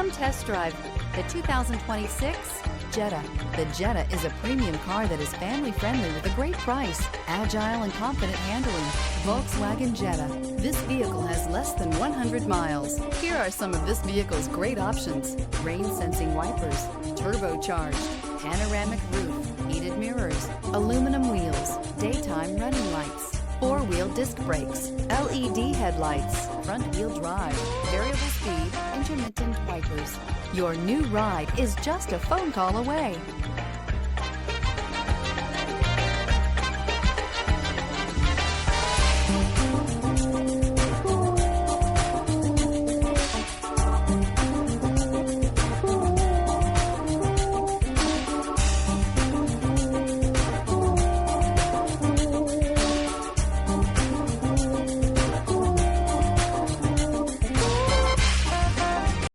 Come test drive the 2026 Jetta. The Jetta is a premium car that is family friendly with a great price, agile and confident handling. Volkswagen Jetta. This vehicle has less than 100 miles. Here are some of this vehicle's great options: rain sensing wipers, turbocharged, panoramic roof, heated mirrors, aluminum wheels, daytime running lights, four-wheel disc brakes, LED headlights, front-wheel drive, variable speed, intermittent wipers. Your new ride is just a phone call away.